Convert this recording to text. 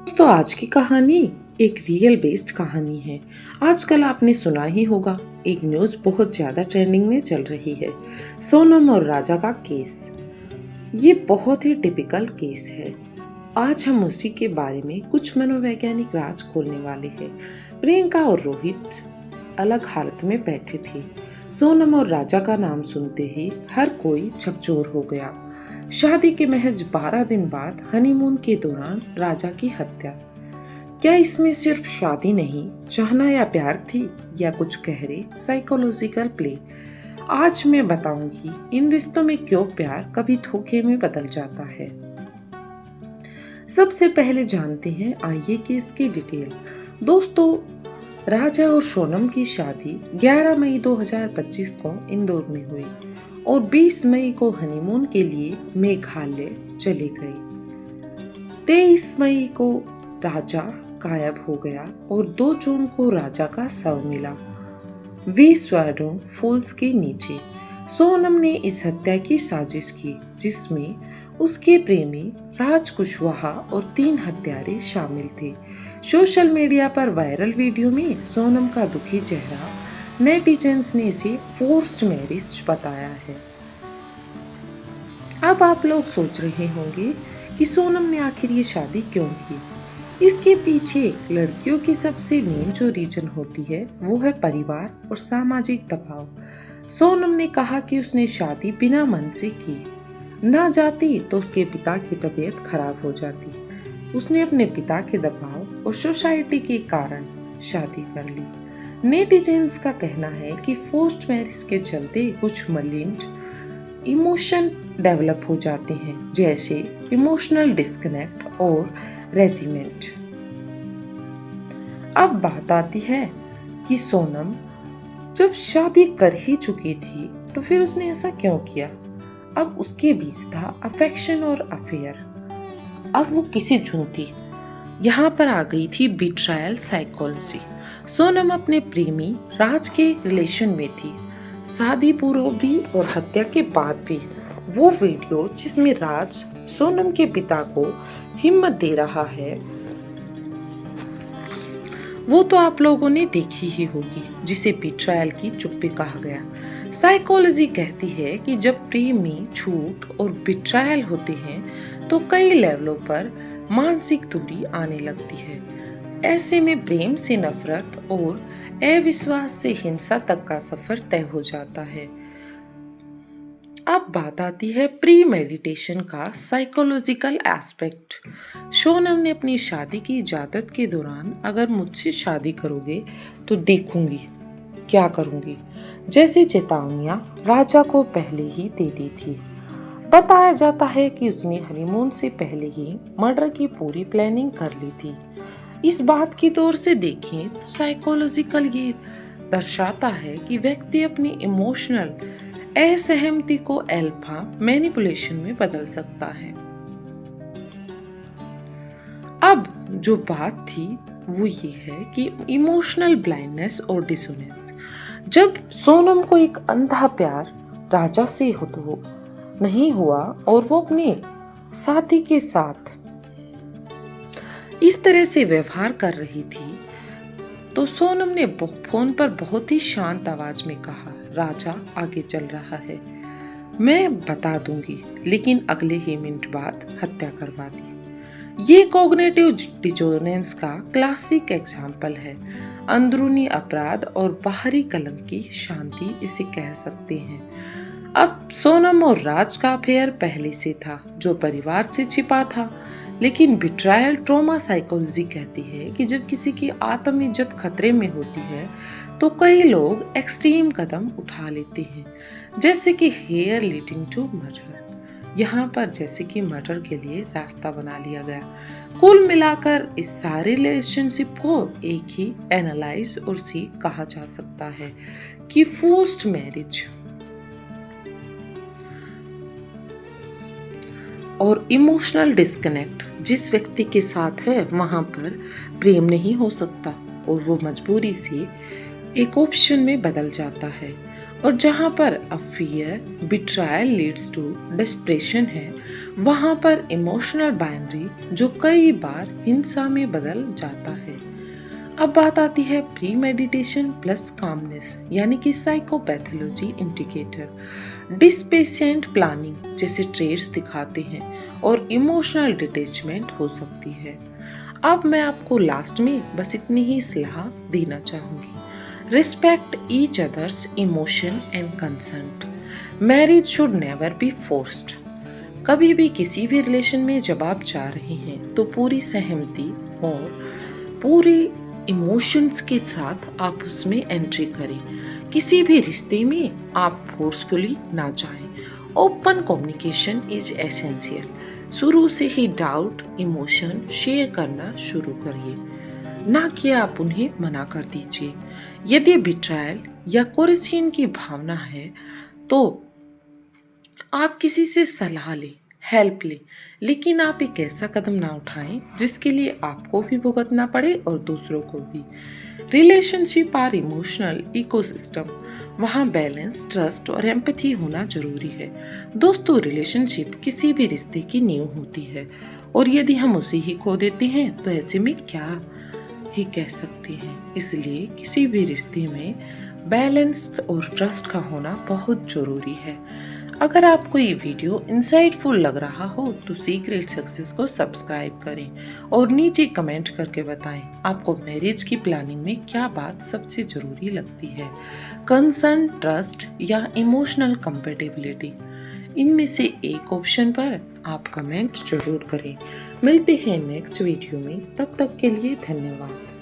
तो आज की कहानी एक रियल बेस्ड कहानी है। आजकल आपने सुना ही होगा, एक न्यूज़ बहुत ज़्यादा ट्रेंडिंग में चल रही है, सोनम और राजा का केस। ये बहुत ही टिपिकल केस है। आज हम उसी के बारे में कुछ मनोवैज्ञानिक राज खोलने वाले हैं। प्रियंका और रोहित अलग हालत में बैठे थे। सोनम और राजा का नाम सुनते ही हर कोई झकझोर हो गया। शादी के महज 12 दिन बाद हनीमून के दौरान राजा की हत्या। क्या इसमें सिर्फ शादी नहीं, चाहना या प्यार थी, या कुछ गहरे साइकोलॉजिकल प्ले? आज मैं बताऊंगी इन रिश्तों में क्यों प्यार कभी धोखे में बदल जाता है। सबसे पहले जानते हैं आइए कि इसकी डिटेल। दोस्तों, राजा और सोनम की शादी 11 मई 2025 को इंदौर में हुई और 20 मई को हनीमून के लिए मेघालय चले गए। 23 मई को राजा गायब हो गया और 2 जून को राजा का शव मिला विस्वाडोम फॉल्स के नीचे। सोनम ने इस हत्या की साजिश की, जिसमें उसके प्रेमी राज कुशवाहा और 3 हत्यारे शामिल थे। सोशल मीडिया पर वायरल वीडियो में सोनम का दुखी चेहरा, नेटिजन्स ने इसे फोर्स्ड मैरिज बताया है। अब आप लोग सोच रहे होंगे कि सोनम ने आखिर ये शादी क्यों की। इसके पीछे लड़कियों की सबसे मेन जो रीजन होती है वो है परिवार और सामाजिक दबाव। सोनम ने कहा कि उसने शादी बिना मन से की, ना जाती तो उसके पिता की तबीयत खराब हो जाती। उसने अपने पिता के दबाव और सोसाइटी के कारण शादी कर ली। नेटिजन्स का कहना है कि फोर्स्ड मैरिज के चलते कुछ मलिन इमोशन डेवलप हो जाते हैं, जैसे इमोशनल डिस्कनेक्ट और रेजिमेंट। अब बात आती है कि सोनम जब शादी कर ही चुकी थी तो फिर उसने ऐसा क्यों किया। अब उसके बीच था अफेक्शन और अफेयर। अब वो किसे चुनती। यहाँ पर आ गई थी बिट्रायल साइकोलॉजी। सोनम अपने प्रेमी राज के रिलेशन में थी, शादी पूर्व भी और हत्या के बाद भी। वो वीडियो जिसमें राज सोनम के पिता को हिम्मत दे रहा है, वो तो आप लोगों ने देखी ही होगी, जिसे बिट्रायल की चुप्पी कहा गया। साइकोलॉजी कहती है कि जब प्रेमी झूठ और बिट्रायल होते हैं तो कई लेवलों पर मानसिक दूरी आने लगती है। ऐसे में प्रेम से नफरत और अविश्वास से हिंसा तक का सफर तय हो जाता है। अब बात आती है प्री मेडिटेशन का साइकोलॉजिकल एस्पेक्ट। सोनम ने अपनी शादी की इजाजत के दौरान, अगर मुझसे शादी करोगे तो देखूंगी क्या करूंगी, जैसी चेतावनियां राजा को पहले ही दे दी थी। बताया जाता है कि उसने हनीमून से पहले ही मर्डर की पूरी प्लानिंग कर ली थी। इस बात की तौर से देखें तो साइकोलॉजिकल ये दर्शाता है कि व्यक्ति अपनी इमोशनल असहमति को अल्फा मैनिपुलेशन में बदल सकता है। अब जो बात थी वो ये है कि इमोशनल ब्लाइंडनेस और डिसोनेंस। जब सोनम को एक अंधा प्यार राजा से नहीं हुआ और वो अपने साथी के साथ इस तरह से व्यवहार कर रही थी, तो सोनम ने फोन पर बहुत ही शांत आवाज में कहा, राजा आगे चल रहा है, मैं बता दूंगी, लेकिन अगले ही मिनट बाद हत्या करवा दी। ये कॉग्निटिव डिसोनेंस का क्लासिक एग्जाम्पल है। अंदरूनी अपराध और बाहरी कलंक की शांति इसे कह सकते हैं। अब सोनम और राज का अफेयर पहले से था, जो परिवार से छिपा था, लेकिन बिट्रायल ट्रॉमा साइकोलॉजी कहती है कि जब किसी की आत्म इज्जत खतरे में होती है तो कई लोग एक्सट्रीम कदम उठा लेते हैं, जैसे कि हेयर लीडिंग टू मर्डर। यहाँ पर जैसे कि मर्डर के लिए रास्ता बना लिया गया। कुल मिलाकर इस सारे रिलेशनशिप को एक ही एनालाइज और सी कहा जा सकता है कि फोर्स्ड मैरिज और इमोशनल डिस्कनेक्ट जिस व्यक्ति के साथ है वहां पर प्रेम नहीं हो सकता और वो मजबूरी से एक ऑप्शन में बदल जाता है। और जहाँ पर a fear betrayal leads to depression है, वहाँ पर इमोशनल बाइनरी जो कई बार हिंसा में बदल जाता है। अब बात आती है प्री मेडिटेशन प्लस कामनेस यानी कि साइकोपैथोलॉजी इंडिकेटर। डिस्पेशेंट प्लानिंग जैसे ट्रेड्स दिखाते हैं और इमोशनल डिटैचमेंट हो सकती है। अब मैं आपको लास्ट में बस इतनी ही सलाह देना चाहूँगी। Respect each others emotion and consent. Marriage should never be forced. कभी भी किसी भी रिलेशन में जब आप जा रहे हैं तो पूरी सहमति और पूरी इमोशंस के साथ आप उसमें एंट्री करें। किसी भी रिश्ते में आप फोर्सफुली ना जाएं। Open communication is essential. शुरू से ही डाउट इमोशन शेयर करना शुरू करिए, ना कि आप उन्हें मना कर दीजिए। यदि बिट्रायल या कोरिशन की भावना है तो आप किसी से सलाह लें, हेल्प लें, लेकिन आप एक ऐसा कदम ना उठाएं जिसके लिए आपको भी भुगतना पड़े और दूसरों को भी। Relationship are emotional ecosystem. वहाँ बैलेंस, ट्रस्ट और एम्पैथी होना जरूरी है। दोस्तों, रिलेशनशिप किसी भी रिश्ते की नींव होती है और यदि हम उसे ही खो देते हैं तो ऐसे में क्या ही कह सकते हैं। इसलिए किसी भी रिश्ते में बैलेंस और ट्रस्ट का होना बहुत जरूरी है। अगर आपको ये वीडियो इंसाइटफुल लग रहा हो तो सीक्रेट सक्सेस को सब्सक्राइब करें और नीचे कमेंट करके बताएं आपको मैरिज की प्लानिंग में क्या बात सबसे जरूरी लगती है, कंसर्न, ट्रस्ट या इमोशनल कंपेटेबिलिटी। इनमें से एक ऑप्शन पर आप कमेंट जरूर करें। मिलते हैं नेक्स्ट वीडियो में, तब तक के लिए धन्यवाद।